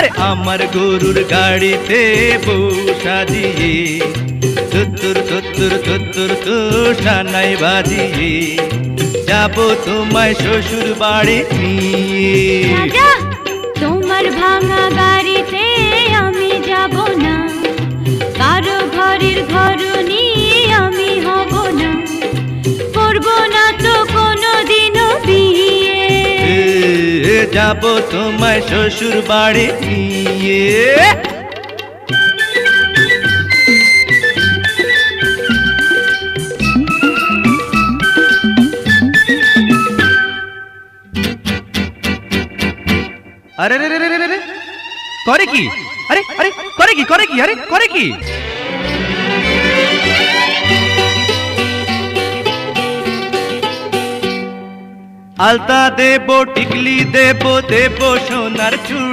আরে আমার গরুর গাড়িতে বউ সাজিয়ে তুত্তুর তুত্তুর তুত্তুর তুষানাই বাজিয়ে যাব তোমায় শ্বশুর বাড়ি নিয়ে। রাজা, তোমার ভাঙা গাড়িতে আমি যাব না, কারো ঘরের ঘরনি আমি হব না, করব না তো কোনোদিনও বিয়ে। যাব তোমায় শ্বশুর বাড়ি নিয়ে। আরে রে রে রে রে রে করে কি? আরে আরে করে কি? করে কি? আরে করে কি? আলতা দেবো, টিকলি দেবো, দেবো সোনার চুড়ি।